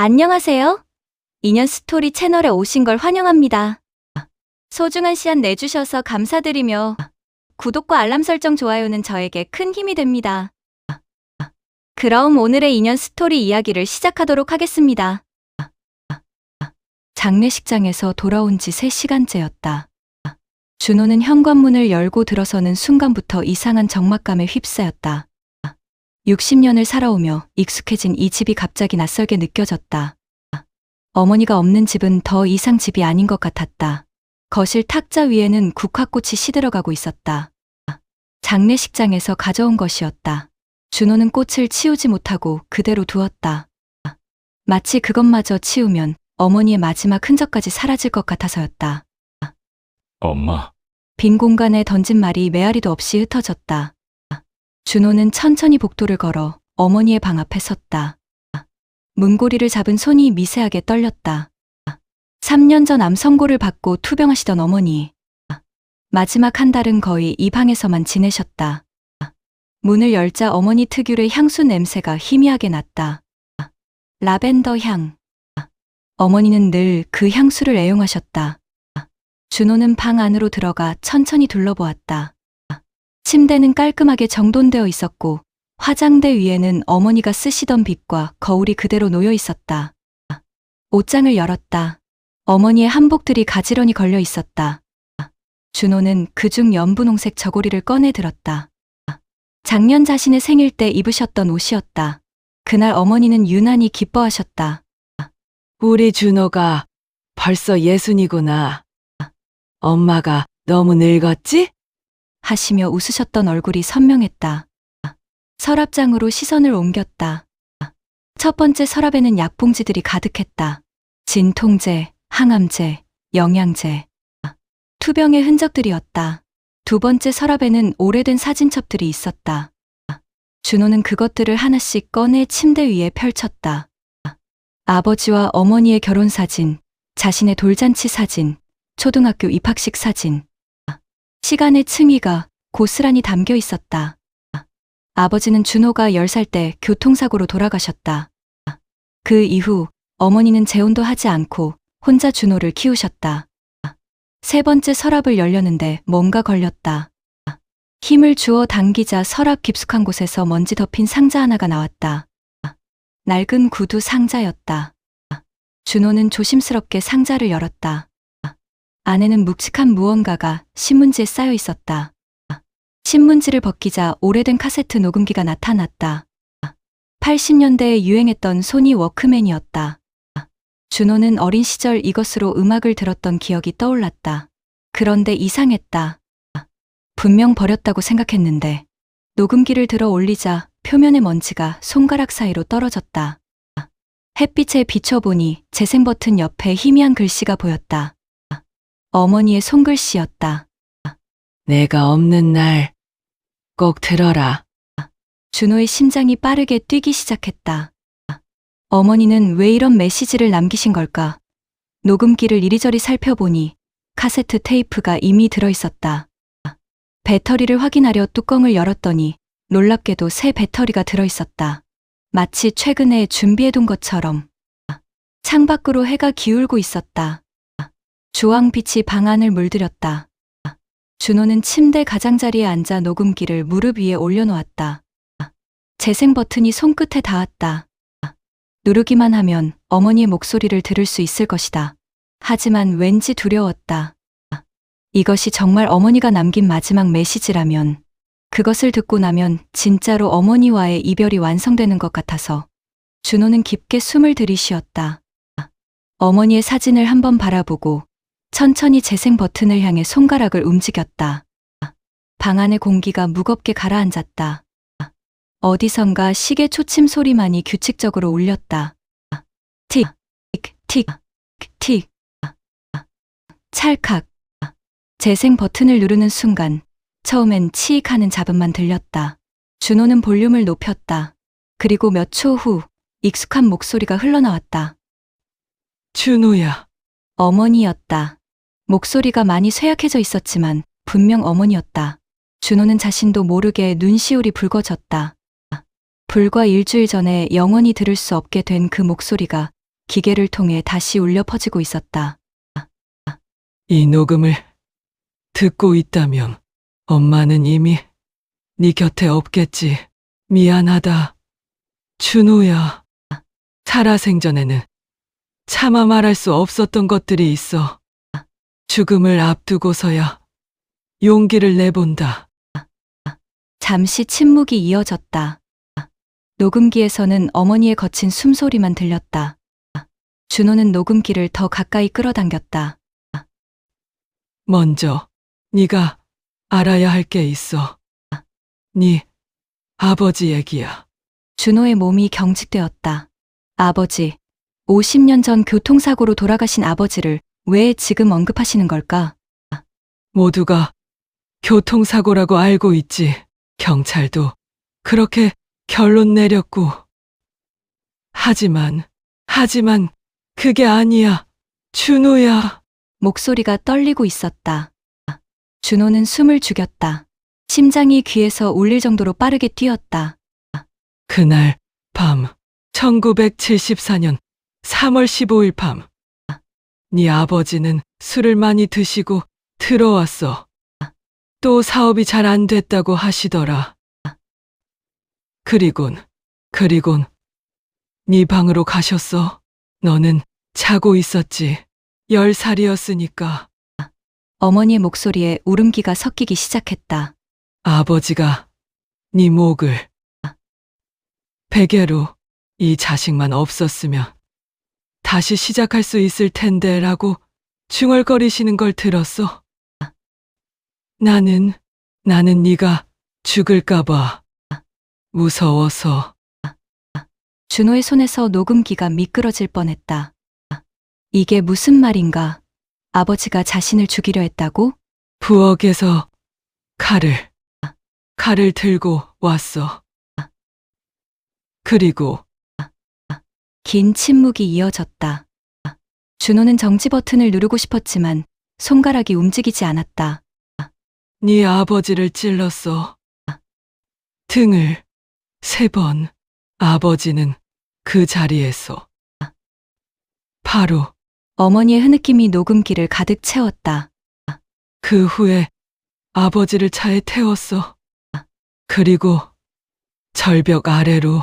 안녕하세요. 인연 스토리 채널에 오신 걸 환영합니다. 소중한 시간 내주셔서 감사드리며 구독과 알람 설정 좋아요는 저에게 큰 힘이 됩니다. 그럼 오늘의 인연 스토리 이야기를 시작하도록 하겠습니다. 장례식장에서 돌아온 지 3시간째였다. 준호는 현관문을 열고 들어서는 순간부터 이상한 적막감에 휩싸였다. 60년을 살아오며 익숙해진 이 집이 갑자기 낯설게 느껴졌다. 어머니가 없는 집은 더 이상 집이 아닌 것 같았다. 거실 탁자 위에는 국화꽃이 시들어가고 있었다. 장례식장에서 가져온 것이었다. 준호는 꽃을 치우지 못하고 그대로 두었다. 마치 그것마저 치우면 어머니의 마지막 흔적까지 사라질 것 같아서였다. 엄마, 빈 공간에 던진 말이 메아리도 없이 흩어졌다. 준호는 천천히 복도를 걸어 어머니의 방 앞에 섰다. 문고리를 잡은 손이 미세하게 떨렸다. 3년 전 암 선고를 받고 투병하시던 어머니. 마지막 한 달은 거의 이 방에서만 지내셨다. 문을 열자 어머니 특유의 향수 냄새가 희미하게 났다. 라벤더 향. 어머니는 늘 그 향수를 애용하셨다. 준호는 방 안으로 들어가 천천히 둘러보았다. 침대는 깔끔하게 정돈되어 있었고 화장대 위에는 어머니가 쓰시던 빗과 거울이 그대로 놓여 있었다. 옷장을 열었다. 어머니의 한복들이 가지런히 걸려 있었다. 준호는 그중 연분홍색 저고리를 꺼내 들었다. 작년 자신의 생일 때 입으셨던 옷이었다. 그날 어머니는 유난히 기뻐하셨다. 우리 준호가 벌써 예순이구나. 엄마가 너무 늙었지? 하시며 웃으셨던 얼굴이 선명했다. 서랍장으로 시선을 옮겼다. 첫 번째 서랍에는 약봉지들이 가득했다. 진통제, 항암제, 영양제. 투병의 흔적들이었다. 두 번째 서랍에는 오래된 사진첩들이 있었다. 준호는 그것들을 하나씩 꺼내 침대 위에 펼쳤다. 아버지와 어머니의 결혼 사진, 자신의 돌잔치 사진, 초등학교 입학식 사진. 시간의 층위가 고스란히 담겨 있었다. 아버지는 준호가 10살 때 교통사고로 돌아가셨다. 그 이후 어머니는 재혼도 하지 않고 혼자 준호를 키우셨다. 세 번째 서랍을 열려는데 뭔가 걸렸다. 힘을 주어 당기자 서랍 깊숙한 곳에서 먼지 덮인 상자 하나가 나왔다. 낡은 구두 상자였다. 준호는 조심스럽게 상자를 열었다. 안에는 묵직한 무언가가 신문지에 쌓여 있었다. 신문지를 벗기자 오래된 카세트 녹음기가 나타났다. 80년대에 유행했던 소니 워크맨이었다. 준호는 어린 시절 이것으로 음악을 들었던 기억이 떠올랐다. 그런데 이상했다. 분명 버렸다고 생각했는데 녹음기를 들어 올리자 표면의 먼지가 손가락 사이로 떨어졌다. 햇빛에 비춰보니 재생 버튼 옆에 희미한 글씨가 보였다. 어머니의 손글씨였다. 내가 없는 날 꼭 들어라. 준호의 심장이 빠르게 뛰기 시작했다. 어머니는 왜 이런 메시지를 남기신 걸까? 녹음기를 이리저리 살펴보니 카세트 테이프가 이미 들어있었다. 배터리를 확인하려 뚜껑을 열었더니 놀랍게도 새 배터리가 들어있었다. 마치 최근에 준비해둔 것처럼. 창밖으로 해가 기울고 있었다. 주황빛이 방 안을 물들였다. 준호는 침대 가장자리에 앉아 녹음기를 무릎 위에 올려놓았다. 재생 버튼이 손끝에 닿았다. 누르기만 하면 어머니의 목소리를 들을 수 있을 것이다. 하지만 왠지 두려웠다. 이것이 정말 어머니가 남긴 마지막 메시지라면, 그것을 듣고 나면 진짜로 어머니와의 이별이 완성되는 것 같아서 준호는 깊게 숨을 들이쉬었다. 어머니의 사진을 한번 바라보고 천천히 재생 버튼을 향해 손가락을 움직였다. 방 안의 공기가 무겁게 가라앉았다. 어디선가 시계 초침 소리만이 규칙적으로 울렸다. 틱, 틱, 틱, 찰칵. 재생 버튼을 누르는 순간 처음엔 치익 하는 잡음만 들렸다. 준호는 볼륨을 높였다. 그리고 몇 초 후 익숙한 목소리가 흘러나왔다. 준호야. 어머니였다. 목소리가 많이 쇠약해져 있었지만 분명 어머니였다. 준호는 자신도 모르게 눈시울이 붉어졌다. 불과 일주일 전에 영원히 들을 수 없게 된 그 목소리가 기계를 통해 다시 울려 퍼지고 있었다. 이 녹음을 듣고 있다면 엄마는 이미 네 곁에 없겠지. 미안하다. 준호야. 살아생전에는 차마 말할 수 없었던 것들이 있어. 죽음을 앞두고서야 용기를 내본다. 잠시 침묵이 이어졌다. 녹음기에서는 어머니의 거친 숨소리만 들렸다. 준호는 녹음기를 더 가까이 끌어당겼다. 먼저 네가 알아야 할 게 있어. 네 아버지 얘기야. 준호의 몸이 경직되었다. 아버지, 50년 전 교통사고로 돌아가신 아버지를 왜 지금 언급하시는 걸까? 모두가 교통사고라고 알고 있지. 경찰도 그렇게 결론 내렸고. 하지만 그게 아니야. 준호야. 목소리가 떨리고 있었다. 준호는 숨을 죽였다. 심장이 귀에서 울릴 정도로 빠르게 뛰었다. 그날 밤 1974년 3월 15일 밤 네 아버지는 술을 많이 드시고 들어왔어. 또 사업이 잘 안 됐다고 하시더라. 그리곤 네 방으로 가셨어. 너는 자고 있었지. 10살이었으니까. 어머니의 목소리에 울음기가 섞이기 시작했다. 아버지가 네 목을 베개로 이 자식만 없었으면 다시 시작할 수 있을 텐데 라고 중얼거리시는 걸 들었어. 나는 네가 죽을까 봐 무서워서. 준호의 손에서 녹음기가 미끄러질 뻔했다. 이게 무슨 말인가? 아버지가 자신을 죽이려 했다고? 부엌에서 칼을 들고 왔어. 그리고 긴 침묵이 이어졌다. 준호는 정지 버튼을 누르고 싶었지만 손가락이 움직이지 않았다. 네 아버지를 찔렀어. 등을 3번. 아버지는 그 자리에서 바로 어머니의 흐느낌이 녹음기를 가득 채웠다. 그 후에 아버지를 차에 태웠어. 그리고 절벽 아래로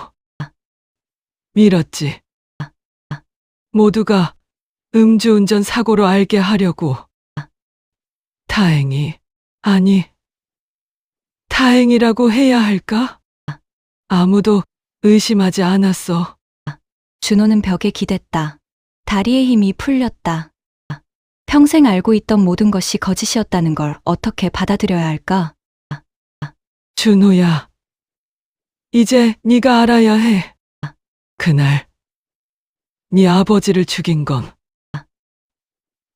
밀었지. 모두가 음주운전 사고로 알게 하려고. 다행이라고 해야 할까? 아무도 의심하지 않았어. 준호는 벽에 기댔다. 다리의 힘이 풀렸다. 평생 알고 있던 모든 것이 거짓이었다는 걸 어떻게 받아들여야 할까? 준호야, 이제 네가 알아야 해. 그날 네 아버지를 죽인 건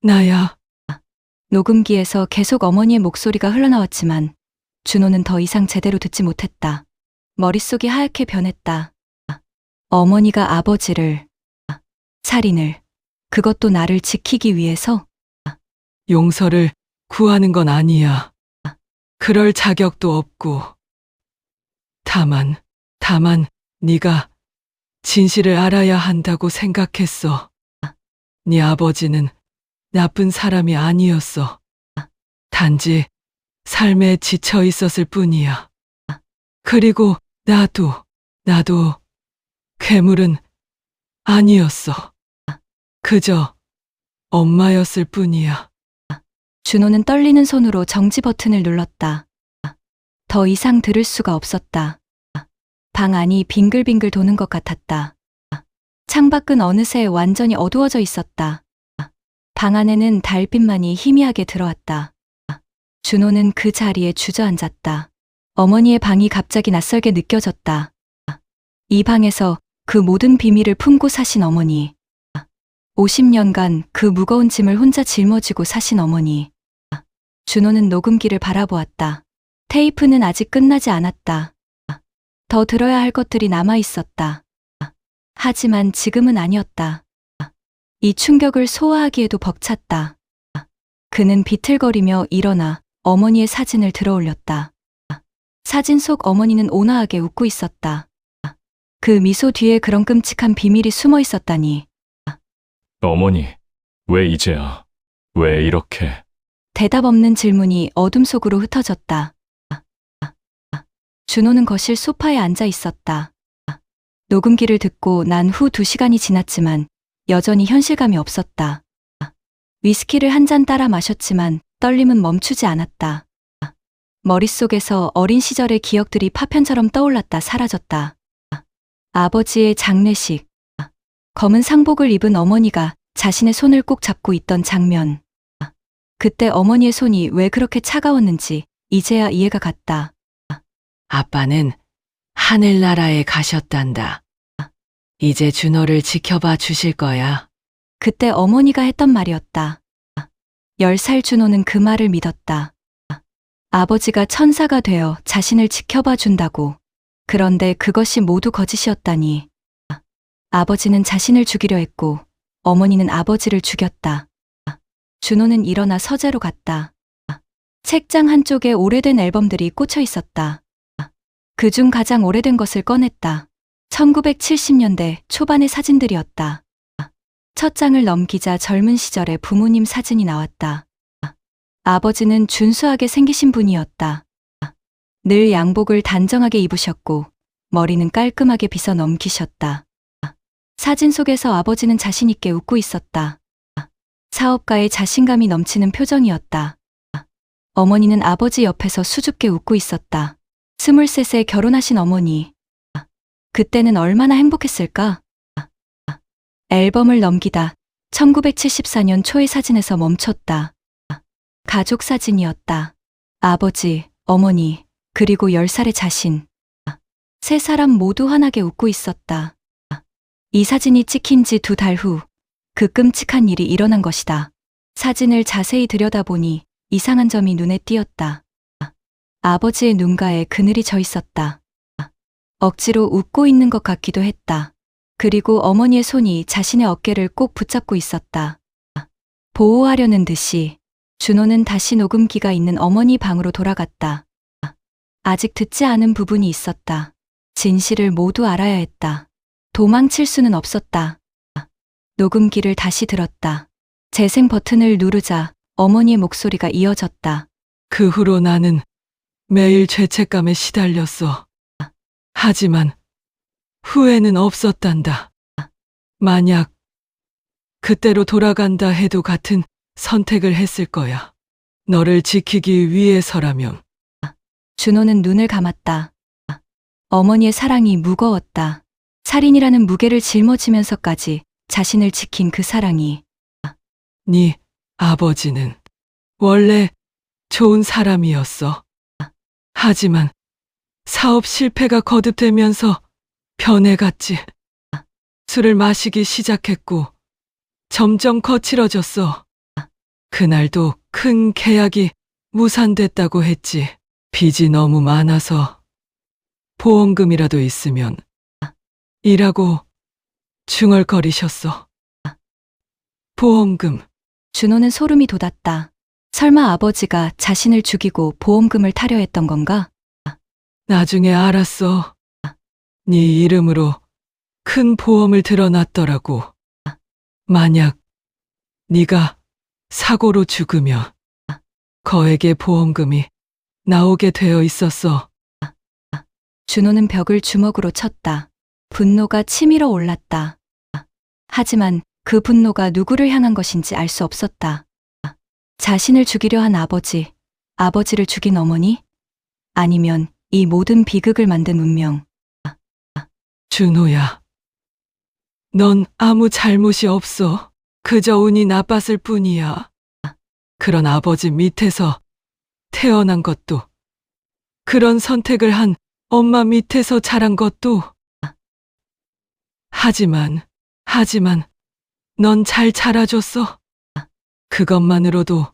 나야. 녹음기에서 계속 어머니의 목소리가 흘러나왔지만 준호는 더 이상 제대로 듣지 못했다. 머릿속이 하얗게 변했다. 어머니가 아버지를, 살인을, 그것도 나를 지키기 위해서? 용서를 구하는 건 아니야. 그럴 자격도 없고. 다만 네가 진실을 알아야 한다고 생각했어. 네 아버지는 나쁜 사람이 아니었어. 단지 삶에 지쳐 있었을 뿐이야. 그리고 나도 괴물은 아니었어. 그저 엄마였을 뿐이야. 준호는 떨리는 손으로 정지 버튼을 눌렀다. 더 이상 들을 수가 없었다. 방 안이 빙글빙글 도는 것 같았다. 창밖은 어느새 완전히 어두워져 있었다. 방 안에는 달빛만이 희미하게 들어왔다. 준호는 그 자리에 주저앉았다. 어머니의 방이 갑자기 낯설게 느껴졌다. 이 방에서 그 모든 비밀을 품고 사신 어머니. 50년간 그 무거운 짐을 혼자 짊어지고 사신 어머니. 준호는 녹음기를 바라보았다. 테이프는 아직 끝나지 않았다. 더 들어야 할 것들이 남아 있었다. 하지만 지금은 아니었다. 이 충격을 소화하기에도 벅찼다. 그는 비틀거리며 일어나 어머니의 사진을 들어올렸다. 사진 속 어머니는 온화하게 웃고 있었다. 그 미소 뒤에 그런 끔찍한 비밀이 숨어 있었다니. 어머니, 왜 이제야? 왜 이렇게? 대답 없는 질문이 어둠 속으로 흩어졌다. 준호는 거실 소파에 앉아 있었다. 녹음기를 듣고 난 후 2시간이 지났지만 여전히 현실감이 없었다. 위스키를 한 잔 따라 마셨지만 떨림은 멈추지 않았다. 머릿속에서 어린 시절의 기억들이 파편처럼 떠올랐다 사라졌다. 아버지의 장례식. 검은 상복을 입은 어머니가 자신의 손을 꼭 잡고 있던 장면. 그때 어머니의 손이 왜 그렇게 차가웠는지 이제야 이해가 갔다. 아빠는 하늘나라에 가셨단다. 이제 준호를 지켜봐 주실 거야. 그때 어머니가 했던 말이었다. 10살 준호는 그 말을 믿었다. 아버지가 천사가 되어 자신을 지켜봐 준다고. 그런데 그것이 모두 거짓이었다니. 아버지는 자신을 죽이려 했고 어머니는 아버지를 죽였다. 준호는 일어나 서재로 갔다. 책장 한쪽에 오래된 앨범들이 꽂혀 있었다. 그중 가장 오래된 것을 꺼냈다. 1970년대 초반의 사진들이었다. 첫 장을 넘기자 젊은 시절의 부모님 사진이 나왔다. 아버지는 준수하게 생기신 분이었다. 늘 양복을 단정하게 입으셨고 머리는 깔끔하게 빗어 넘기셨다. 사진 속에서 아버지는 자신 있게 웃고 있었다. 사업가의 자신감이 넘치는 표정이었다. 어머니는 아버지 옆에서 수줍게 웃고 있었다. 23세 결혼하신 어머니. 그때는 얼마나 행복했을까? 앨범을 넘기다 1974년 초의 사진에서 멈췄다. 가족 사진이었다. 아버지, 어머니, 그리고 10살의 자신. 세 사람 모두 환하게 웃고 있었다. 이 사진이 찍힌 지 2달 후, 그 끔찍한 일이 일어난 것이다. 사진을 자세히 들여다보니 이상한 점이 눈에 띄었다. 아버지의 눈가에 그늘이 져 있었다. 억지로 웃고 있는 것 같기도 했다. 그리고 어머니의 손이 자신의 어깨를 꼭 붙잡고 있었다. 보호하려는 듯이 준호는 다시 녹음기가 있는 어머니 방으로 돌아갔다. 아직 듣지 않은 부분이 있었다. 진실을 모두 알아야 했다. 도망칠 수는 없었다. 녹음기를 다시 들었다. 재생 버튼을 누르자 어머니의 목소리가 이어졌다. 그 후로 나는 매일 죄책감에 시달렸어. 하지만 후회는 없었단다. 만약 그때로 돌아간다 해도 같은 선택을 했을 거야. 너를 지키기 위해서라면. 준호는 눈을 감았다. 어머니의 사랑이 무거웠다. 살인이라는 무게를 짊어지면서까지 자신을 지킨 그 사랑이. 네 아버지는 원래 좋은 사람이었어. 하지만 사업 실패가 거듭되면서 변해갔지. 술을 마시기 시작했고 점점 거칠어졌어. 그날도 큰 계약이 무산됐다고 했지. 빚이 너무 많아서 보험금이라도 있으면 이라고 중얼거리셨어. 보험금. 준호는 소름이 돋았다. 설마 아버지가 자신을 죽이고 보험금을 타려 했던 건가? 나중에 알았어. 네 이름으로 큰 보험을 들어놨더라고. 만약 네가 사고로 죽으면 거액의 보험금이 나오게 되어 있었어. 준호는 벽을 주먹으로 쳤다. 분노가 치밀어 올랐다. 하지만 그 분노가 누구를 향한 것인지 알 수 없었다. 자신을 죽이려 한 아버지, 아버지를 죽인 어머니? 아니면 이 모든 비극을 만든 운명. 준호야. 넌 아무 잘못이 없어. 그저 운이 나빴을 뿐이야. 그런 아버지 밑에서 태어난 것도, 그런 선택을 한 엄마 밑에서 자란 것도. 하지만 넌 잘 자라줬어. 그것만으로도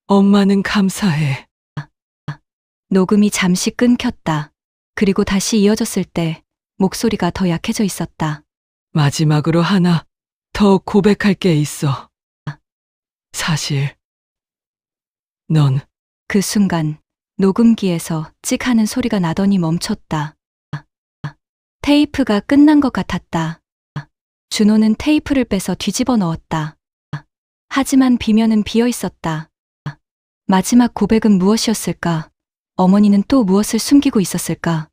엄마는 감사해. 녹음이 잠시 끊겼다. 그리고 다시 이어졌을 때 목소리가 더 약해져 있었다. 마지막으로 하나 더 고백할 게 있어. 사실 넌 그 순간 녹음기에서 찍 하는 소리가 나더니 멈췄다. 테이프가 끝난 것 같았다. 준호는 테이프를 빼서 뒤집어 넣었다. 하지만 비면은 비어 있었다. 마지막 고백은 무엇이었을까? 어머니는 또 무엇을 숨기고 있었을까?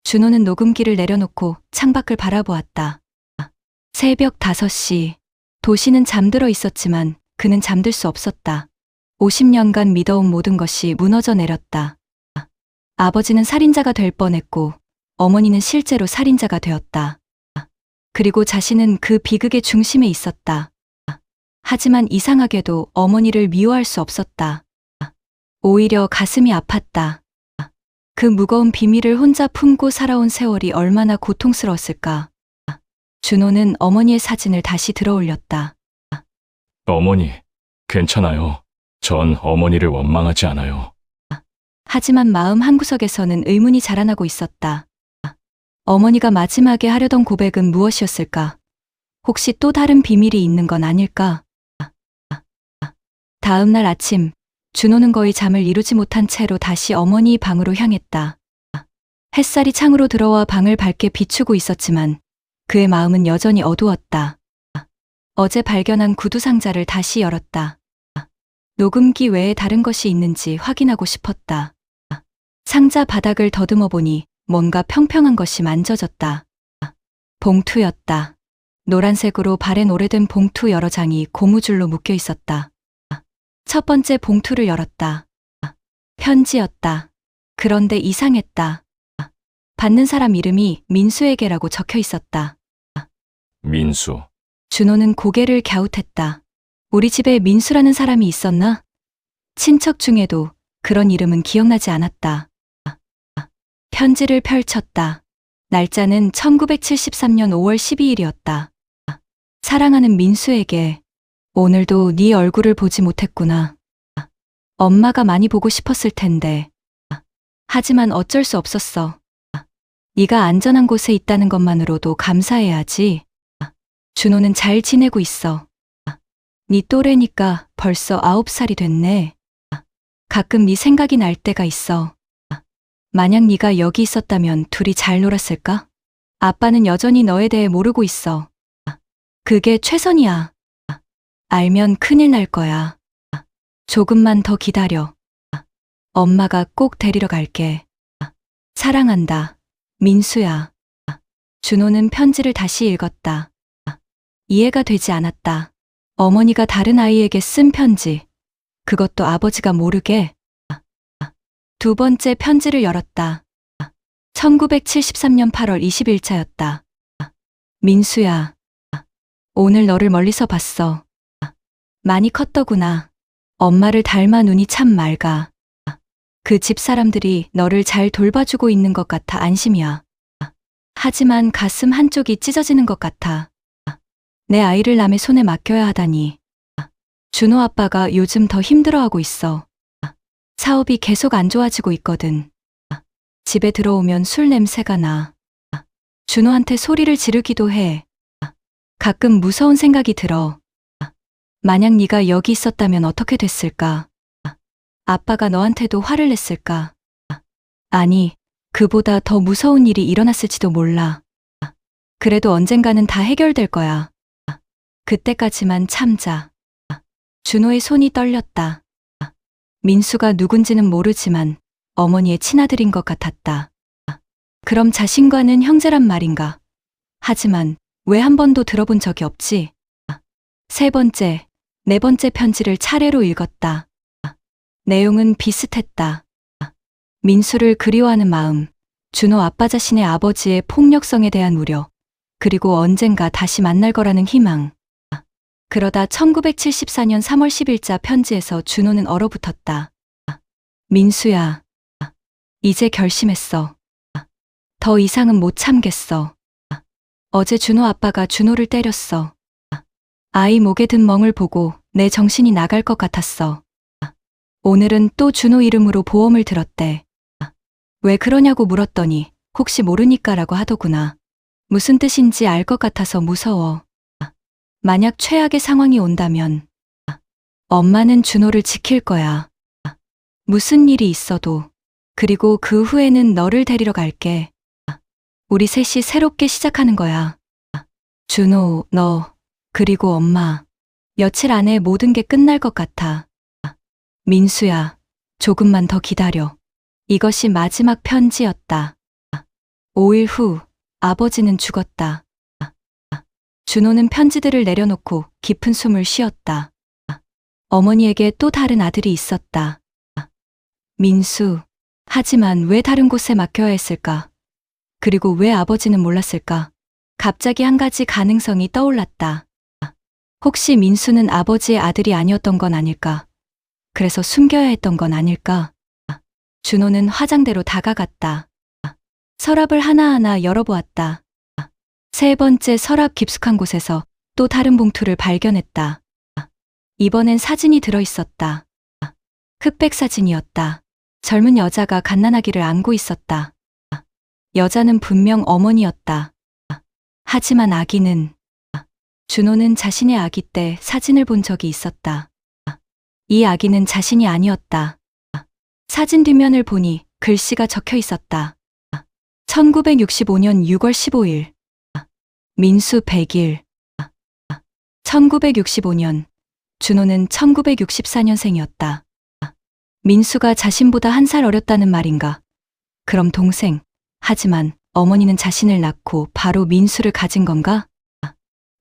준호는 녹음기를 내려놓고 창밖을 바라보았다. 새벽 5시. 도시는 잠들어 있었지만 그는 잠들 수 없었다. 50년간 믿어온 모든 것이 무너져 내렸다. 아버지는 살인자가 될 뻔했고 어머니는 실제로 살인자가 되었다. 그리고 자신은 그 비극의 중심에 있었다. 하지만 이상하게도 어머니를 미워할 수 없었다. 오히려 가슴이 아팠다. 그 무거운 비밀을 혼자 품고 살아온 세월이 얼마나 고통스러웠을까. 준호는 어머니의 사진을 다시 들어올렸다. 어머니, 괜찮아요. 전 어머니를 원망하지 않아요. 하지만 마음 한구석에서는 의문이 자라나고 있었다. 어머니가 마지막에 하려던 고백은 무엇이었을까? 혹시 또 다른 비밀이 있는 건 아닐까? 다음 날 아침, 준호는 거의 잠을 이루지 못한 채로 다시 어머니 방으로 향했다. 햇살이 창으로 들어와 방을 밝게 비추고 있었지만 그의 마음은 여전히 어두웠다. 어제 발견한 구두 상자를 다시 열었다. 녹음기 외에 다른 것이 있는지 확인하고 싶었다. 상자 바닥을 더듬어 보니 뭔가 평평한 것이 만져졌다. 봉투였다. 노란색으로 바랜 오래된 봉투 여러 장이 고무줄로 묶여 있었다. 첫 번째 봉투를 열었다. 편지였다. 그런데 이상했다. 받는 사람 이름이 민수에게라고 적혀 있었다. 민수. 준호는 고개를 갸웃했다. 우리 집에 민수라는 사람이 있었나? 친척 중에도 그런 이름은 기억나지 않았다. 편지를 펼쳤다. 날짜는 1973년 5월 12일이었다. 사랑하는 민수에게 오늘도 네 얼굴을 보지 못했구나. 엄마가 많이 보고 싶었을 텐데. 하지만 어쩔 수 없었어. 네가 안전한 곳에 있다는 것만으로도 감사해야지. 준호는 잘 지내고 있어. 네 또래니까 벌써 9살이 됐네. 가끔 네 생각이 날 때가 있어. 만약 네가 여기 있었다면 둘이 잘 놀았을까? 아빠는 여전히 너에 대해 모르고 있어. 그게 최선이야. 알면 큰일 날 거야. 조금만 더 기다려. 엄마가 꼭 데리러 갈게. 사랑한다. 민수야. 준호는 편지를 다시 읽었다. 이해가 되지 않았다. 어머니가 다른 아이에게 쓴 편지. 그것도 아버지가 모르게. 두 번째 편지를 열었다. 1973년 8월 20일자였다. 민수야. 오늘 너를 멀리서 봤어. 많이 컸더구나. 엄마를 닮아 눈이 참 맑아. 그 집 사람들이 너를 잘 돌봐주고 있는 것 같아 안심이야. 하지만 가슴 한쪽이 찢어지는 것 같아. 내 아이를 남의 손에 맡겨야 하다니. 준호 아빠가 요즘 더 힘들어하고 있어. 사업이 계속 안 좋아지고 있거든. 집에 들어오면 술 냄새가 나. 준호한테 소리를 지르기도 해. 가끔 무서운 생각이 들어. 만약 네가 여기 있었다면 어떻게 됐을까? 아빠가 너한테도 화를 냈을까? 아니, 그보다 더 무서운 일이 일어났을지도 몰라. 그래도 언젠가는 다 해결될 거야. 그때까지만 참자. 준호의 손이 떨렸다. 민수가 누군지는 모르지만 어머니의 친아들인 것 같았다. 그럼 자신과는 형제란 말인가? 하지만 왜 한 번도 들어본 적이 없지? 세 번째, 네 번째 편지를 차례로 읽었다. 내용은 비슷했다. 민수를 그리워하는 마음, 준호 아빠 자신의 아버지의 폭력성에 대한 우려, 그리고 언젠가 다시 만날 거라는 희망. 그러다 1974년 3월 10일자 편지에서 준호는 얼어붙었다. 민수야, 이제 결심했어. 더 이상은 못 참겠어. 어제 준호 아빠가 준호를 때렸어. 아이 목에 든 멍을 보고 내 정신이 나갈 것 같았어. 오늘은 또 준호 이름으로 보험을 들었대. 왜 그러냐고 물었더니 혹시 모르니까라고 하더구나. 무슨 뜻인지 알 것 같아서 무서워. 만약 최악의 상황이 온다면 엄마는 준호를 지킬 거야. 무슨 일이 있어도. 그리고 그 후에는 너를 데리러 갈게. 우리 셋이 새롭게 시작하는 거야. 준호, 너, 그리고 엄마. 며칠 안에 모든 게 끝날 것 같아. 민수야, 조금만 더 기다려. 이것이 마지막 편지였다. 5일 후, 아버지는 죽었다. 준호는 편지들을 내려놓고 깊은 숨을 쉬었다. 어머니에게 또 다른 아들이 있었다. 민수. 하지만 왜 다른 곳에 맡겨야 했을까? 그리고 왜 아버지는 몰랐을까? 갑자기 한 가지 가능성이 떠올랐다. 혹시 민수는 아버지의 아들이 아니었던 건 아닐까? 그래서 숨겨야 했던 건 아닐까? 준호는 화장대로 다가갔다. 서랍을 하나하나 열어보았다. 세 번째 서랍 깊숙한 곳에서 또 다른 봉투를 발견했다. 이번엔 사진이 들어있었다. 흑백 사진이었다. 젊은 여자가 갓난아기를 안고 있었다. 여자는 분명 어머니였다. 하지만 아기는, 준호는 자신의 아기 때 사진을 본 적이 있었다. 이 아기는 자신이 아니었다. 사진 뒷면을 보니 글씨가 적혀 있었다. 1965년 6월 15일. 민수 100일. 1965년. 준호는 1964년생이었다. 민수가 자신보다 한 살 어렸다는 말인가? 그럼 동생. 하지만 어머니는 자신을 낳고 바로 민수를 가진 건가?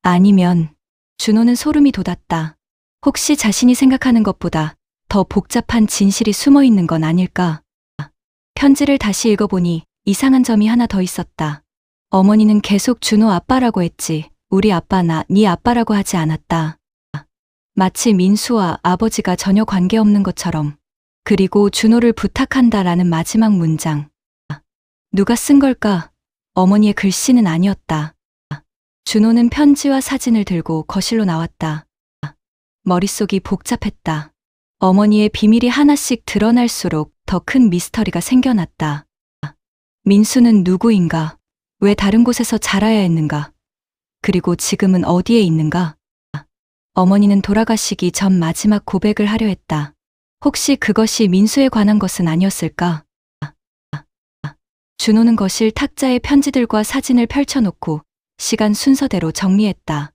아니면 준호는 소름이 돋았다. 혹시 자신이 생각하는 것보다 더 복잡한 진실이 숨어 있는 건 아닐까? 편지를 다시 읽어보니 이상한 점이 하나 더 있었다. 어머니는 계속 준호 아빠라고 했지 우리 아빠나 네 아빠라고 하지 않았다. 마치 민수와 아버지가 전혀 관계없는 것처럼. 그리고 준호를 부탁한다라는 마지막 문장. 누가 쓴 걸까? 어머니의 글씨는 아니었다. 준호는 편지와 사진을 들고 거실로 나왔다. 머릿속이 복잡했다. 어머니의 비밀이 하나씩 드러날수록 더 큰 미스터리가 생겨났다. 민수는 누구인가? 왜 다른 곳에서 자라야 했는가? 그리고 지금은 어디에 있는가? 어머니는 돌아가시기 전 마지막 고백을 하려 했다. 혹시 그것이 민수에 관한 것은 아니었을까? 준호는 거실 탁자에 편지들과 사진을 펼쳐놓고 시간 순서대로 정리했다.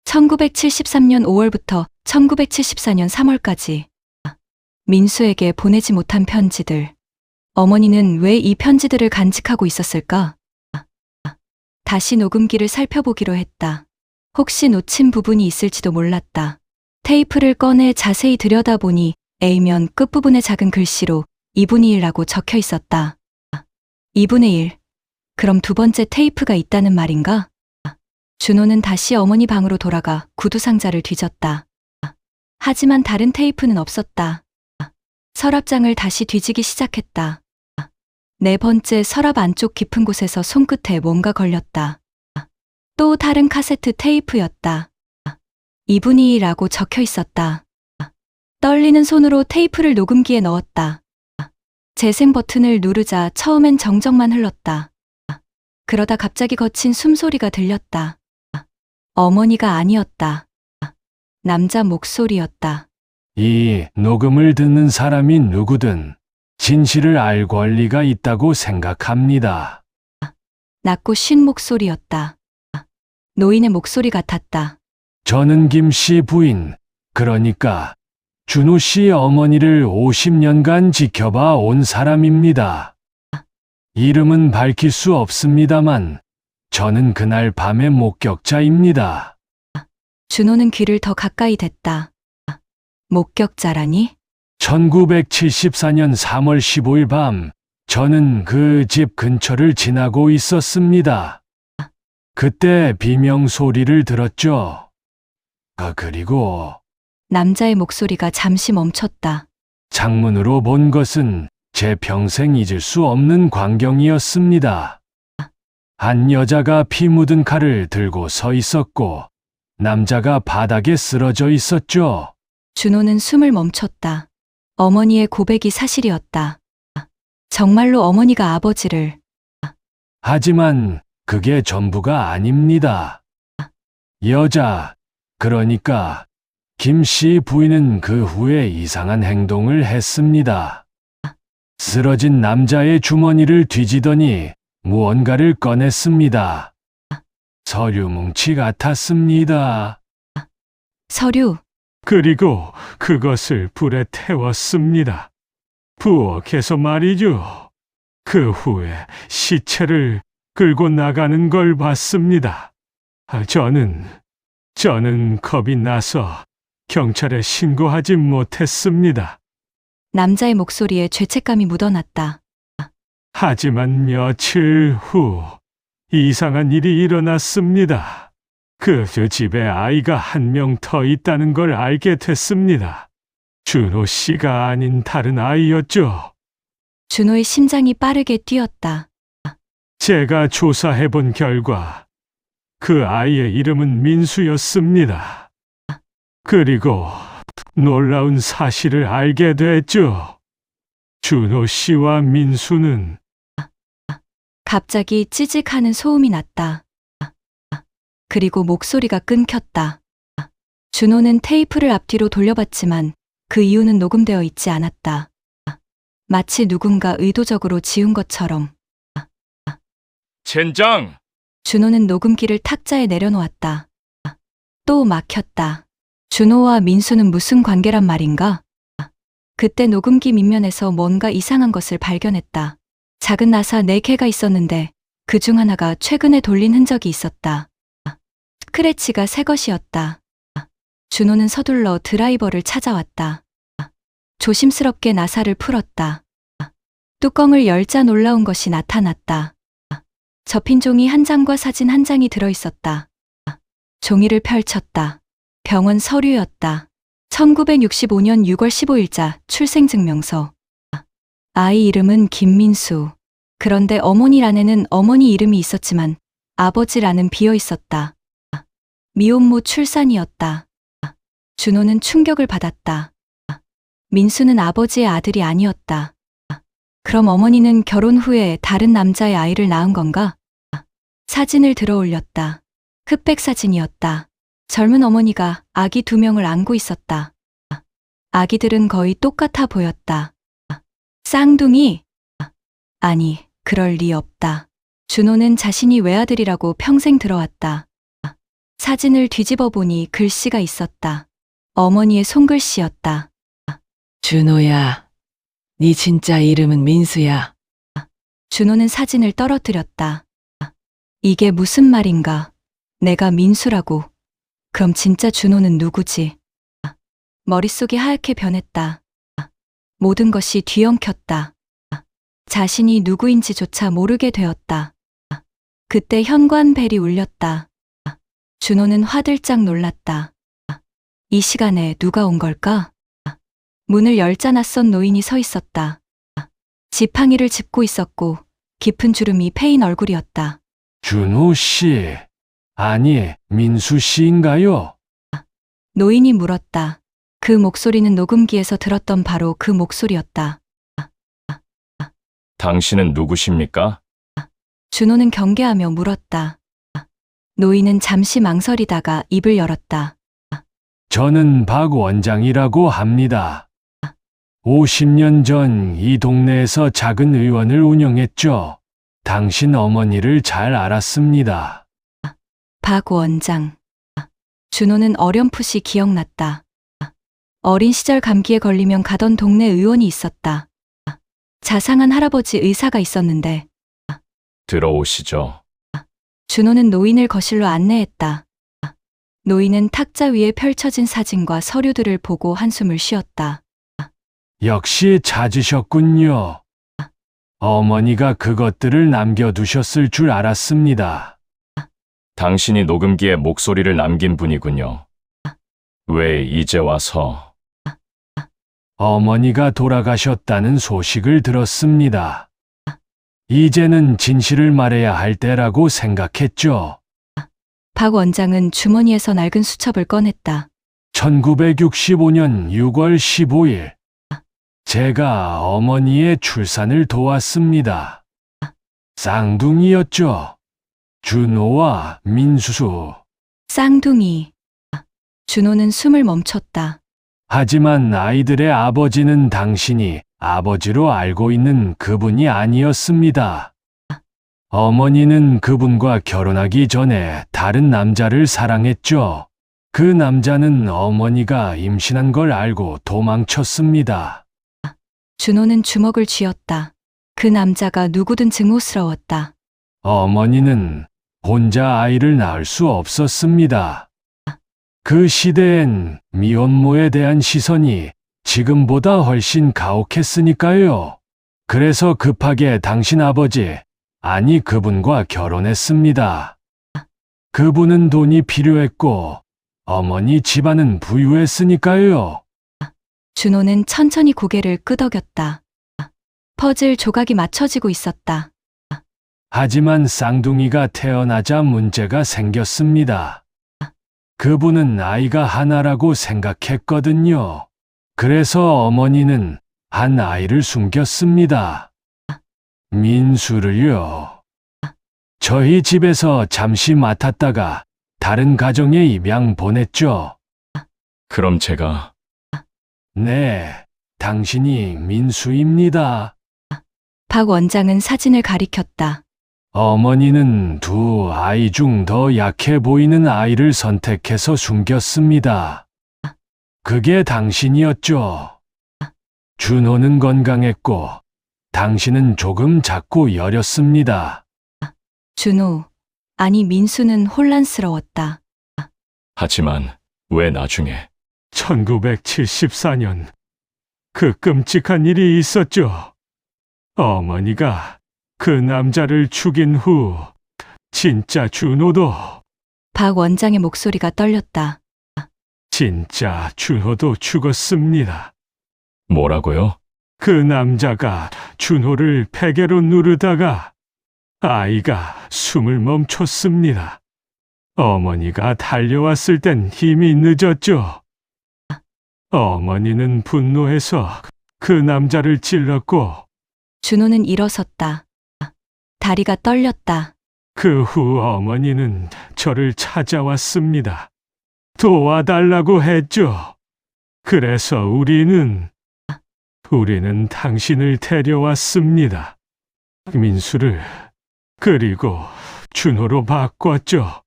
1973년 5월부터 1974년 3월까지 민수에게 보내지 못한 편지들. 어머니는 왜 이 편지들을 간직하고 있었을까? 다시 녹음기를 살펴보기로 했다. 혹시 놓친 부분이 있을지도 몰랐다. 테이프를 꺼내 자세히 들여다보니 A면 끝부분에 작은 글씨로 2분의 1라고 적혀 있었다. 2분의 1. 그럼 두 번째 테이프가 있다는 말인가? 준호는 다시 어머니 방으로 돌아가 구두 상자를 뒤졌다. 하지만 다른 테이프는 없었다. 서랍장을 다시 뒤지기 시작했다. 네 번째 서랍 안쪽 깊은 곳에서 손끝에 뭔가 걸렸다. 또 다른 카세트 테이프였다. 2분의 2라고 적혀 있었다. 떨리는 손으로 테이프를 녹음기에 넣었다. 재생 버튼을 누르자 처음엔 정적만 흘렀다. 그러다 갑자기 거친 숨소리가 들렸다. 어머니가 아니었다. 남자 목소리였다. 이 녹음을 듣는 사람이 누구든 진실을 알 권리가 있다고 생각합니다. 낮고 쉰 목소리였다. 노인의 목소리 같았다. 저는 김 씨 부인, 그러니까 준호 씨 어머니를 50년간 지켜봐 온 사람입니다. 이름은 밝힐 수 없습니다만 저는 그날 밤의 목격자입니다. 준호는 귀를 더 가까이 댔다. 목격자라니? 1974년 3월 15일 밤, 저는 그 집 근처를 지나고 있었습니다. 그때 비명 소리를 들었죠. 그리고 남자의 목소리가 잠시 멈췄다. 창문으로 본 것은 제 평생 잊을 수 없는 광경이었습니다. 한 여자가 피 묻은 칼을 들고 서 있었고, 남자가 바닥에 쓰러져 있었죠. 준호는 숨을 멈췄다. 어머니의 고백이 사실이었다. 정말로 어머니가 아버지를. 하지만 그게 전부가 아닙니다. 여자, 그러니까 김 씨 부인은 그 후에 이상한 행동을 했습니다. 쓰러진 남자의 주머니를 뒤지더니 무언가를 꺼냈습니다. 서류 뭉치 같았습니다. 서류, 그리고 그것을 불에 태웠습니다. 부엌에서 말이죠. 그 후에 시체를 끌고 나가는 걸 봤습니다. 저는 겁이 나서 경찰에 신고하지 못했습니다. 남자의 목소리에 죄책감이 묻어났다. 하지만 며칠 후 이상한 일이 일어났습니다. 그 집에 아이가 한 명 더 있다는 걸 알게 됐습니다. 준호 씨가 아닌 다른 아이였죠. 준호의 심장이 빠르게 뛰었다. 제가 조사해 본 결과 그 아이의 이름은 민수였습니다. 그리고 놀라운 사실을 알게 됐죠. 준호 씨와 민수는 갑자기 찌직하는 소음이 났다. 그리고 목소리가 끊겼다. 준호는 테이프를 앞뒤로 돌려봤지만 그 이유는 녹음되어 있지 않았다. 마치 누군가 의도적으로 지운 것처럼. 젠장! 준호는 녹음기를 탁자에 내려놓았다. 또 막혔다. 준호와 민수는 무슨 관계란 말인가? 그때 녹음기 밑면에서 뭔가 이상한 것을 발견했다. 작은 나사 4개가 있었는데 그 중 하나가 최근에 돌린 흔적이 있었다. 스크래치가 새 것이었다. 준호는 서둘러 드라이버를 찾아왔다. 조심스럽게 나사를 풀었다. 뚜껑을 열자 놀라운 것이 나타났다. 접힌 종이 한 장과 사진 한 장이 들어있었다. 종이를 펼쳤다. 병원 서류였다. 1965년 6월 15일자 출생증명서. 아이 이름은 김민수. 그런데 어머니란에는 어머니 이름이 있었지만 아버지란은 비어 있었다. 미혼모 출산이었다. 준호는 충격을 받았다. 민수는 아버지의 아들이 아니었다. 그럼 어머니는 결혼 후에 다른 남자의 아이를 낳은 건가? 사진을 들어 올렸다. 흑백 사진이었다. 젊은 어머니가 아기 2명을 안고 있었다. 아기들은 거의 똑같아 보였다. 쌍둥이? 아니, 그럴 리 없다. 준호는 자신이 외아들이라고 평생 들어왔다. 사진을 뒤집어 보니 글씨가 있었다. 어머니의 손글씨였다. 준호야, 네 진짜 이름은 민수야. 준호는 사진을 떨어뜨렸다. 이게 무슨 말인가? 내가 민수라고. 그럼 진짜 준호는 누구지? 머릿속이 하얗게 변했다. 모든 것이 뒤엉켰다. 자신이 누구인지조차 모르게 되었다. 그때 현관벨이 울렸다. 준호는 화들짝 놀랐다. 이 시간에 누가 온 걸까? 문을 열자 낯선 노인이 서 있었다. 지팡이를 짚고 있었고 깊은 주름이 패인 얼굴이었다. 준호 씨, 아니, 민수 씨인가요? 노인이 물었다. 그 목소리는 녹음기에서 들었던 바로 그 목소리였다. 당신은 누구십니까? 준호는 경계하며 물었다. 노인은 잠시 망설이다가 입을 열었다. 저는 박 원장이라고 합니다. 50년 전 이 동네에서 작은 의원을 운영했죠. 당신 어머니를 잘 알았습니다. 박 원장. 준호는 어렴풋이 기억났다. 어린 시절 감기에 걸리면 가던 동네 의원이 있었다. 자상한 할아버지 의사가 있었는데 들어오시죠. 준호는 노인을 거실로 안내했다. 노인은 탁자 위에 펼쳐진 사진과 서류들을 보고 한숨을 쉬었다. 역시 찾으셨군요. 어머니가 그것들을 남겨두셨을 줄 알았습니다. 당신이 녹음기에 목소리를 남긴 분이군요. 왜 이제 와서? 어머니가 돌아가셨다는 소식을 들었습니다. 이제는 진실을 말해야 할 때라고 생각했죠. 박 원장은 주머니에서 낡은 수첩을 꺼냈다. 1965년 6월 15일, 제가 어머니의 출산을 도왔습니다. 쌍둥이였죠. 준호와 민수. 쌍둥이. 준호는 숨을 멈췄다. 하지만 아이들의 아버지는 당신이 아버지로 알고 있는 그분이 아니었습니다. 어머니는 그분과 결혼하기 전에 다른 남자를 사랑했죠. 그 남자는 어머니가 임신한 걸 알고 도망쳤습니다. 준호는 주먹을 쥐었다. 그 남자가 누구든 증오스러웠다. 어머니는 혼자 아이를 낳을 수 없었습니다. 그 시대엔 미혼모에 대한 시선이 지금보다 훨씬 가혹했으니까요. 그래서 급하게 당신 아버지, 아니 그분과 결혼했습니다. 그분은 돈이 필요했고 어머니 집안은 부유했으니까요. 준호는 천천히 고개를 끄덕였다. 퍼즐 조각이 맞춰지고 있었다. 하지만 쌍둥이가 태어나자 문제가 생겼습니다. 그분은 아이가 하나라고 생각했거든요. 그래서 어머니는 한 아이를 숨겼습니다. 민수를요. 저희 집에서 잠시 맡았다가 다른 가정에 입양 보냈죠. 그럼 제가 네, 당신이 민수입니다. 박 원장은 사진을 가리켰다. 어머니는 두 아이 중 더 약해 보이는 아이를 선택해서 숨겼습니다. 그게 당신이었죠. 준호는 건강했고 당신은 조금 작고 여렸습니다. 준호, 아니 민수는 혼란스러웠다. 하지만 왜 나중에 1974년 그 끔찍한 일이 있었죠. 어머니가 그 남자를 죽인 후 진짜 준호도 박 원장의 목소리가 떨렸다. 진짜 준호도 죽었습니다. 뭐라고요? 그 남자가 준호를 베개로 누르다가 아이가 숨을 멈췄습니다. 어머니가 달려왔을 땐 이미 늦었죠. 어머니는 분노해서 그 남자를 찔렀고 준호는 일어섰다. 다리가 떨렸다. 그 후 어머니는 저를 찾아왔습니다. 도와달라고 했죠. 그래서 우리는 당신을 데려왔습니다. 민수를 그리고 준호로 바꿨죠.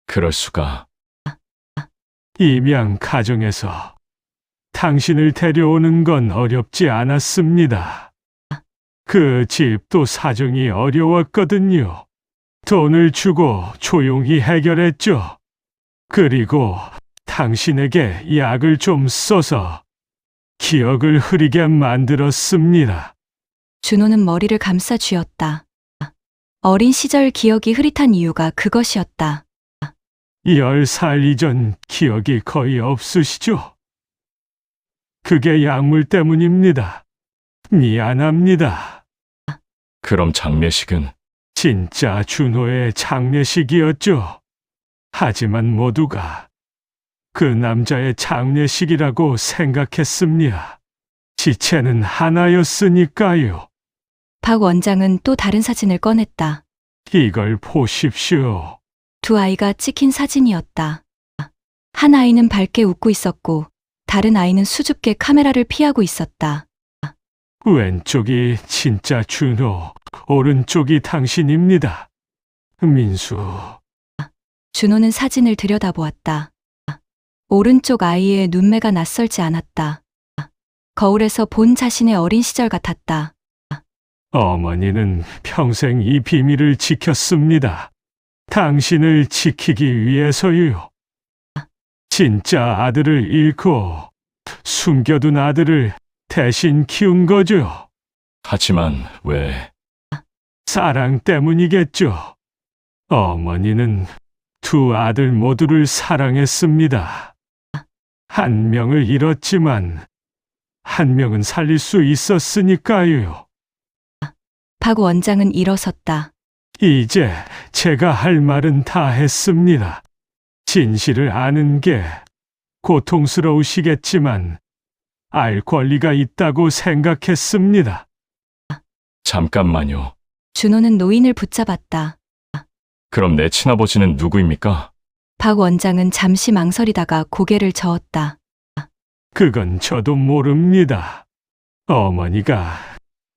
그럴 수가. 입양 가정에서 당신을 데려오는 건 어렵지 않았습니다. 그 집도 사정이 어려웠거든요. 돈을 주고 조용히 해결했죠. 그리고 당신에게 약을 좀 써서 기억을 흐리게 만들었습니다. 준호는 머리를 감싸 쥐었다. 어린 시절 기억이 흐릿한 이유가 그것이었다. 10살 이전 기억이 거의 없으시죠? 그게 약물 때문입니다. 미안합니다. 그럼 장례식은 진짜 준호의 장례식이었죠. 하지만 모두가 그 남자의 장례식이라고 생각했습니다. 지체는 하나였으니까요. 박 원장은 또 다른 사진을 꺼냈다. 이걸 보십시오. 두 아이가 찍힌 사진이었다. 한 아이는 밝게 웃고 있었고 다른 아이는 수줍게 카메라를 피하고 있었다. 왼쪽이 진짜 준호, 오른쪽이 당신입니다. 민수. 준호는 사진을 들여다보았다. 오른쪽 아이의 눈매가 낯설지 않았다. 거울에서 본 자신의 어린 시절 같았다. 어머니는 평생 이 비밀을 지켰습니다. 당신을 지키기 위해서요. 진짜 아들을 잃고 숨겨둔 아들을 대신 키운 거죠. 하지만 왜 사랑 때문이겠죠. 어머니는 두 아들 모두를 사랑했습니다. 한 명을 잃었지만 한 명은 살릴 수 있었으니까요. 박 원장은 일어섰다. 이제 제가 할 말은 다 했습니다. 진실을 아는 게 고통스러우시겠지만 알 권리가 있다고 생각했습니다. 잠깐만요. 준호는 노인을 붙잡았다. 그럼 내 친아버지는 누구입니까? 박 원장은 잠시 망설이다가 고개를 저었다. 그건 저도 모릅니다. 어머니가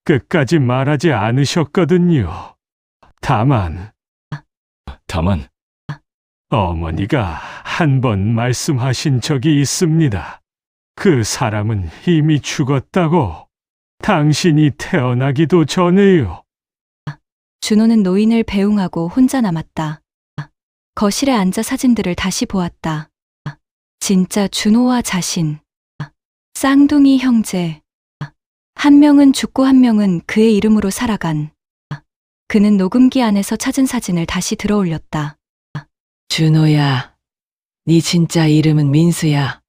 끝까지 말하지 않으셨거든요. 다만 어머니가 한 번 말씀하신 적이 있습니다. 그 사람은 이미 죽었다고. 당신이 태어나기도 전에요. 준호는 노인을 배웅하고 혼자 남았다. 거실에 앉아 사진들을 다시 보았다. 진짜 준호와 자신. 쌍둥이 형제. 한 명은 죽고 한 명은 그의 이름으로 살아간. 그는 녹음기 안에서 찾은 사진을 다시 들어올렸다. 준호야, 네 진짜 이름은 민수야.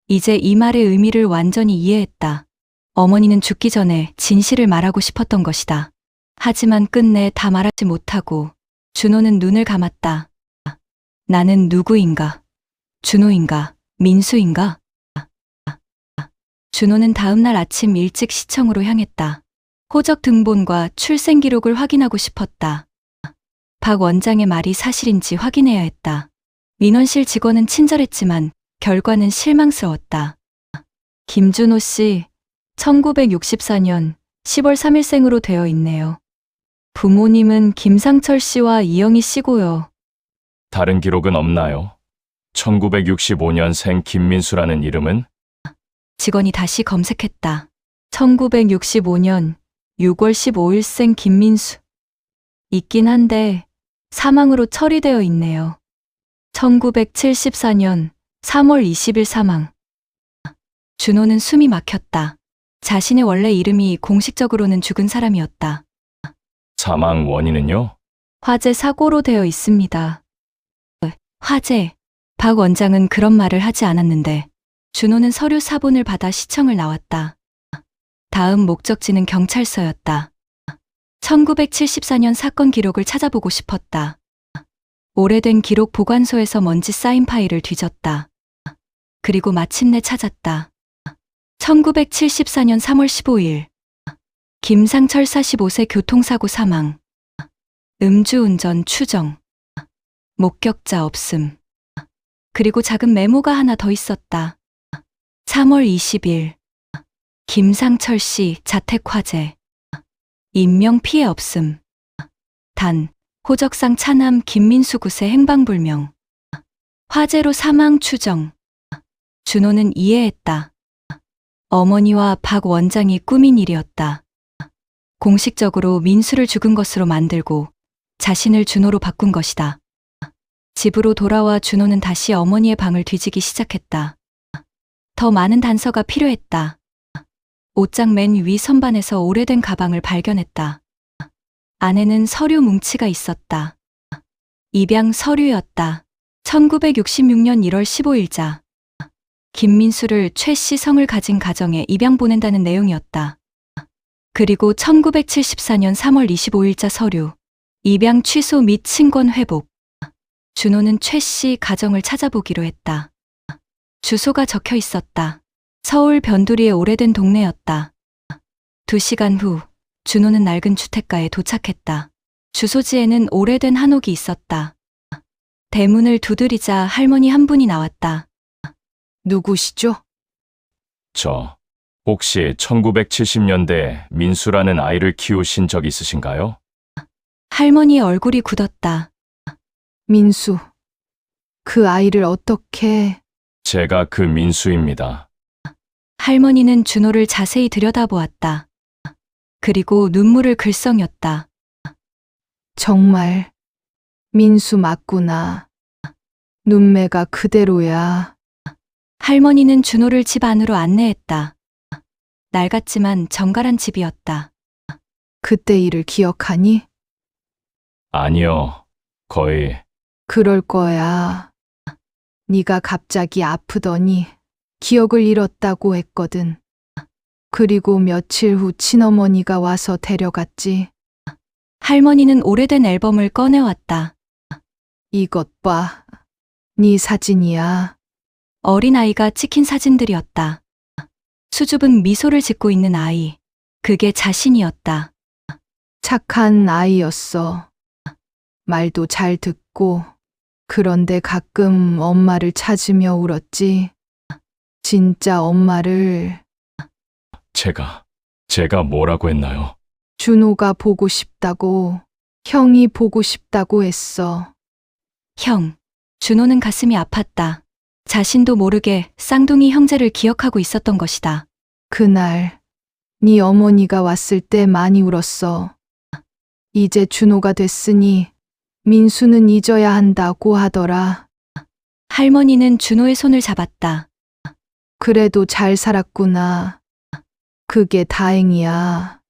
이제 이 말의 의미를 완전히 이해했다. 어머니는 죽기 전에 진실을 말하고 싶었던 것이다. 하지만 끝내 다 말하지 못하고 준호는 눈을 감았다. 나는 누구인가? 준호인가? 민수인가? 준호는 다음 날 아침 일찍 시청으로 향했다. 호적 등본과 출생 기록을 확인하고 싶었다. 박 원장의 말이 사실인지 확인해야 했다. 민원실 직원은 친절했지만 결과는 실망스러웠다. 김준호 씨, 1964년 10월 3일생으로 되어 있네요. 부모님은 김상철 씨와 이영희 씨고요. 다른 기록은 없나요? 1965년생 김민수라는 이름은? 직원이 다시 검색했다. 1965년 6월 15일생 김민수. 있긴 한데 사망으로 처리되어 있네요. 1974년 3월 20일 사망. 준호는 숨이 막혔다. 자신의 원래 이름이 공식적으로는 죽은 사람이었다. 사망 원인은요? 화재 사고로 되어 있습니다. 화재. 박 원장은 그런 말을 하지 않았는데 준호는 서류 사본을 받아 시청을 나왔다. 다음 목적지는 경찰서였다. 1974년 사건 기록을 찾아보고 싶었다. 오래된 기록 보관소에서 먼지 쌓인 파일을 뒤졌다. 그리고 마침내 찾았다. 1974년 3월 15일. 김상철 45세 교통사고 사망. 음주운전 추정. 목격자 없음. 그리고 작은 메모가 하나 더 있었다. 3월 20일. 김상철 씨 자택 화재. 인명 피해 없음. 단, 호적상 차남 김민수 9세 행방불명. 화재로 사망 추정. 준호는 이해했다. 어머니와 박 원장이 꾸민 일이었다. 공식적으로 민수를 죽은 것으로 만들고 자신을 준호로 바꾼 것이다. 집으로 돌아와 준호는 다시 어머니의 방을 뒤지기 시작했다. 더 많은 단서가 필요했다. 옷장 맨 위 선반에서 오래된 가방을 발견했다. 안에는 서류 뭉치가 있었다. 입양 서류였다. 1966년 1월 15일자. 김민수를 최 씨 성을 가진 가정에 입양 보낸다는 내용이었다. 그리고 1974년 3월 25일자 서류. 입양 취소 및 친권 회복. 준호는 최 씨 가정을 찾아보기로 했다. 주소가 적혀 있었다. 서울 변두리의 오래된 동네였다. 2시간 후 준호는 낡은 주택가에 도착했다. 주소지에는 오래된 한옥이 있었다. 대문을 두드리자 할머니 한 분이 나왔다. 누구시죠? 저, 혹시 1970년대 민수라는 아이를 키우신 적 있으신가요? 할머니의 얼굴이 굳었다. 민수, 그 아이를 어떻게... 제가 그 민수입니다. 할머니는 준호를 자세히 들여다보았다. 그리고 눈물을 글썽였다. 정말 민수 맞구나. 눈매가 그대로야. 할머니는 준호를 집 안으로 안내했다. 낡았지만 정갈한 집이었다. 그때 일을 기억하니? 아니요, 거의. 그럴 거야. 네가 갑자기 아프더니 기억을 잃었다고 했거든. 그리고 며칠 후 친어머니가 와서 데려갔지. 할머니는 오래된 앨범을 꺼내왔다. 이것 봐. 네 사진이야. 어린아이가 찍힌 사진들이었다. 수줍은 미소를 짓고 있는 아이. 그게 자신이었다. 착한 아이였어. 말도 잘 듣고. 그런데 가끔 엄마를 찾으며 울었지. 진짜 엄마를. 제가 뭐라고 했나요? 준호가 보고 싶다고. 형이 보고 싶다고 했어. 형. 준호는 가슴이 아팠다. 자신도 모르게 쌍둥이 형제를 기억하고 있었던 것이다. 그날 네 어머니가 왔을 때 많이 울었어. 이제 준호가 됐으니 민수는 잊어야 한다고 하더라. 할머니는 준호의 손을 잡았다. 그래도 잘 살았구나. 그게 다행이야.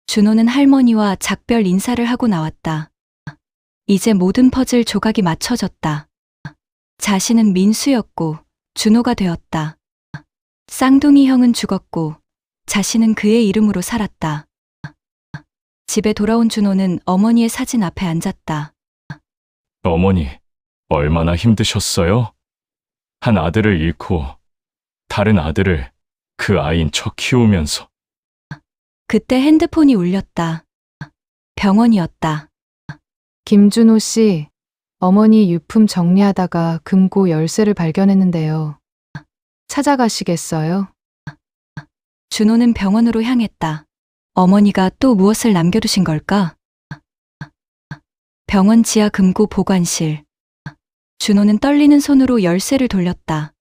준호는 할머니와 작별 인사를 하고 나왔다. 이제 모든 퍼즐 조각이 맞춰졌다. 자신은 민수였고 준호가 되었다. 쌍둥이 형은 죽었고 자신은 그의 이름으로 살았다. 집에 돌아온 준호는 어머니의 사진 앞에 앉았다. 어머니, 얼마나 힘드셨어요? 한 아들을 잃고 다른 아들을 그 아이인 척 키우면서. 그때 핸드폰이 울렸다. 병원이었다. 김준호 씨, 어머니 유품 정리하다가 금고 열쇠를 발견했는데요. 찾아가시겠어요? 준호는 병원으로 향했다. 어머니가 또 무엇을 남겨두신 걸까? 병원 지하 금고 보관실. 준호는 떨리는 손으로 열쇠를 돌렸다.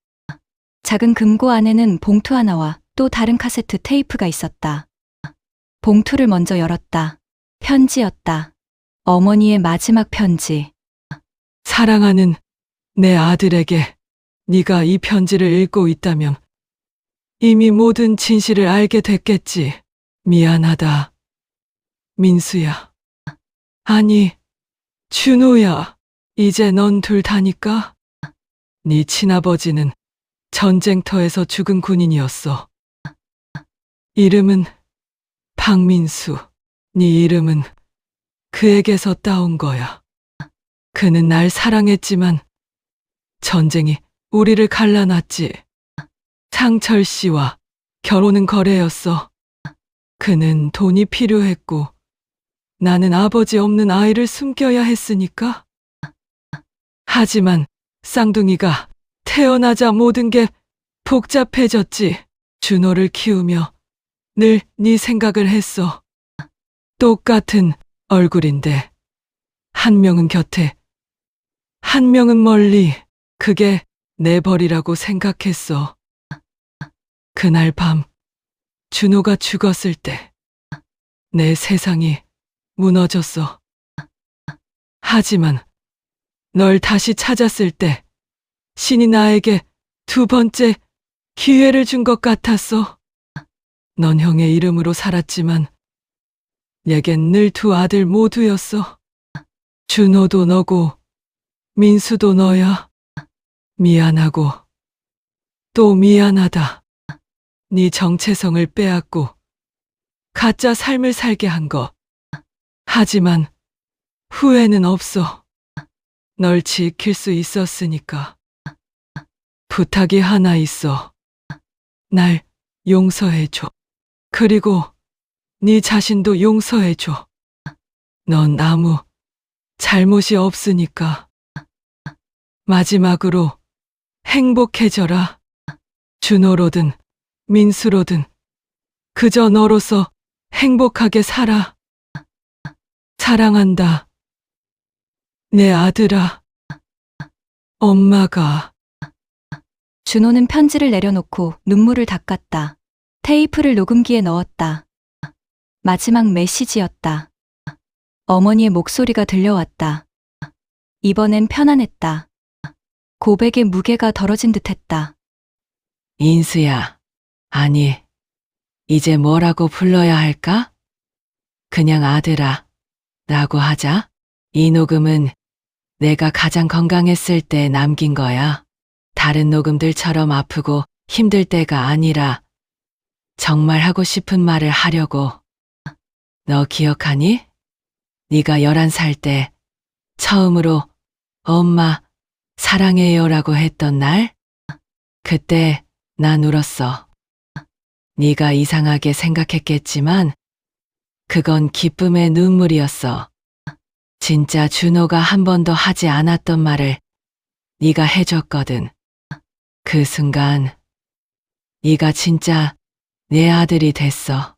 작은 금고 안에는 봉투 하나와 또 다른 카세트 테이프가 있었다. 봉투를 먼저 열었다. 편지였다. 어머니의 마지막 편지. 사랑하는 내 아들에게 네가 이 편지를 읽고 있다면 이미 모든 진실을 알게 됐겠지. 미안하다. 민수야. 아니, 준호야. 이제 넌 둘 다니까. 네 친아버지는 전쟁터에서 죽은 군인이었어. 이름은 박민수. 네 이름은 그에게서 따온 거야. 그는 날 사랑했지만 전쟁이 우리를 갈라놨지. 상철 씨와 결혼은 거래였어. 그는 돈이 필요했고 나는 아버지 없는 아이를 숨겨야 했으니까. 하지만 쌍둥이가 태어나자 모든 게 복잡해졌지. 준호를 키우며 늘 네 생각을 했어. 똑같은 얼굴인데 한 명은 곁에, 한 명은 멀리. 그게 내 벌이라고 생각했어. 그날 밤 준호가 죽었을 때 내 세상이 무너졌어. 하지만 널 다시 찾았을 때 신이 나에게 두 번째 기회를 준 것 같았어. 넌 형의 이름으로 살았지만 내겐 늘 두 아들 모두였어. 준호도 너고 민수도 너야. 미안하고 또 미안하다. 네 정체성을 빼앗고 가짜 삶을 살게 한 거. 하지만 후회는 없어. 널 지킬 수 있었으니까. 부탁이 하나 있어. 날 용서해줘. 그리고 네 자신도 용서해줘. 넌 아무 잘못이 없으니까. 마지막으로 행복해져라. 준호로든 민수로든 그저 너로서 행복하게 살아. 사랑한다. 내 아들아. 엄마가. 준호는 편지를 내려놓고 눈물을 닦았다. 테이프를 녹음기에 넣었다. 마지막 메시지였다. 어머니의 목소리가 들려왔다. 이번엔 편안했다. 고백의 무게가 덜어진 듯했다. 인수야. 아니, 이제 뭐라고 불러야 할까? 그냥 아들아, 라고 하자. 이 녹음은 내가 가장 건강했을 때 남긴 거야. 다른 녹음들처럼 아프고 힘들 때가 아니라 정말 하고 싶은 말을 하려고. 너 기억하니? 네가 11살 때 처음으로 엄마 사랑해요라고 했던 날? 그때 난 울었어. 네가 이상하게 생각했겠지만 그건 기쁨의 눈물이었어. 진짜 준호가 한 번도 하지 않았던 말을 네가 해줬거든. 그 순간 네가 진짜 내 아들이 됐어.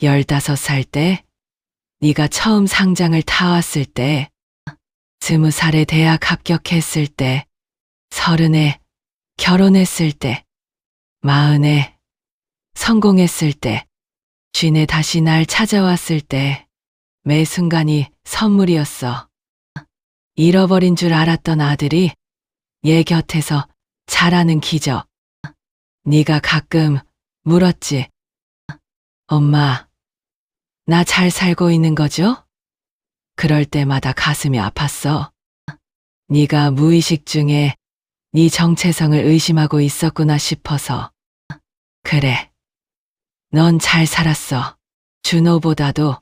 15살 때 네가 처음 상장을 타왔을 때, 20살에 대학 합격했을 때, 30에 결혼했을 때, 40에 성공했을 때, 50에 다시 날 찾아왔을 때, 매 순간이 선물이었어. 잃어버린 줄 알았던 아들이 얘 곁에서 자라는 기적. 네가 가끔 물었지. 엄마, 나 잘 살고 있는 거죠? 그럴 때마다 가슴이 아팠어. 네가 무의식 중에 네 정체성을 의심하고 있었구나 싶어서. 그래. 넌 잘 살았어. 준호보다도,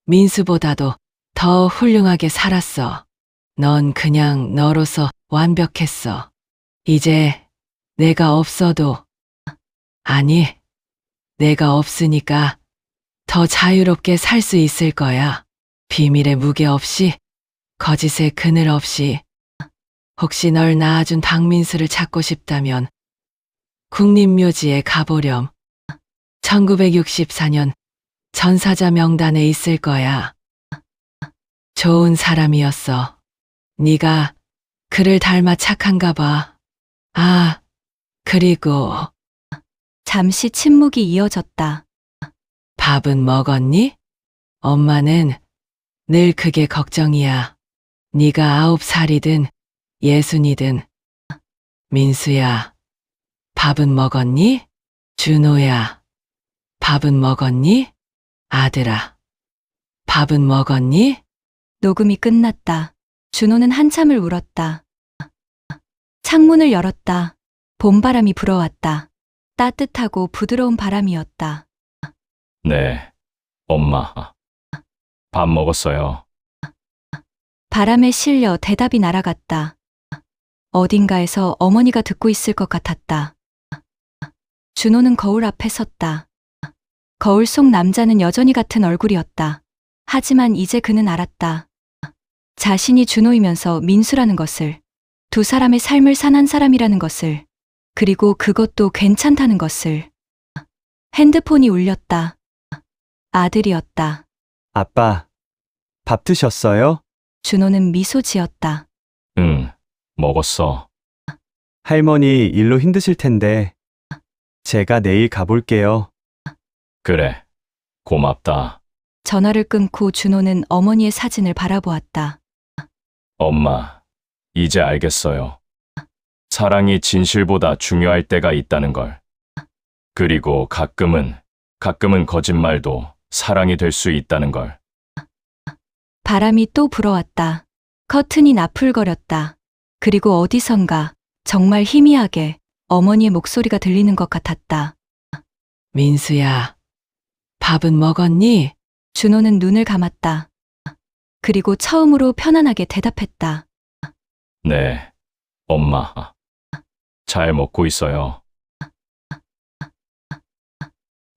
민수보다도 더 훌륭하게 살았어. 넌 그냥 너로서 완벽했어. 이제 내가 없어도, 아니, 내가 없으니까 더 자유롭게 살 수 있을 거야. 비밀의 무게 없이, 거짓의 그늘 없이. 혹시 널 낳아준 박민수를 찾고 싶다면 국립묘지에 가보렴. 1964년 전사자 명단에 있을 거야. 좋은 사람이었어. 네가 그를 닮아 착한가 봐. 아, 그리고 잠시 침묵이 이어졌다. 밥은 먹었니? 엄마는 늘 그게 걱정이야. 네가 9살이든 60이든. 민수야, 밥은 먹었니? 준호야, 밥은 먹었니? 아들아, 밥은 먹었니? 녹음이 끝났다. 준호는 한참을 울었다. 창문을 열었다. 봄바람이 불어왔다. 따뜻하고 부드러운 바람이었다. 네, 엄마. 밥 먹었어요. 바람에 실려 대답이 날아갔다. 어딘가에서 어머니가 듣고 있을 것 같았다. 준호는 거울 앞에 섰다. 거울 속 남자는 여전히 같은 얼굴이었다. 하지만 이제 그는 알았다. 자신이 준호이면서 민수라는 것을, 두 사람의 삶을 산 한 사람이라는 것을, 그리고 그것도 괜찮다는 것을. 핸드폰이 울렸다. 아들이었다. 아빠, 밥 드셨어요? 준호는 미소 지었다. 응, 먹었어. 할머니 일로 힘드실 텐데 제가 내일 가볼게요. 그래, 고맙다. 전화를 끊고 준호는 어머니의 사진을 바라보았다. 엄마, 이제 알겠어요. 사랑이 진실보다 중요할 때가 있다는 걸. 그리고 가끔은 거짓말도 사랑이 될 수 있다는 걸. 바람이 또 불어왔다. 커튼이 나풀거렸다. 그리고 어디선가 정말 희미하게 어머니의 목소리가 들리는 것 같았다. 민수야, 밥은 먹었니? 준호는 눈을 감았다. 그리고 처음으로 편안하게 대답했다. 네, 엄마. 잘 먹고 있어요.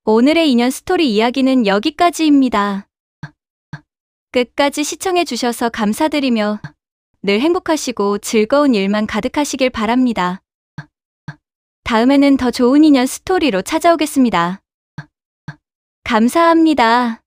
오늘의 인연 스토리 이야기는 여기까지입니다. 끝까지 시청해 주셔서 감사드리며 늘 행복하시고 즐거운 일만 가득하시길 바랍니다. 다음에는 더 좋은 인연 스토리로 찾아오겠습니다. 감사합니다.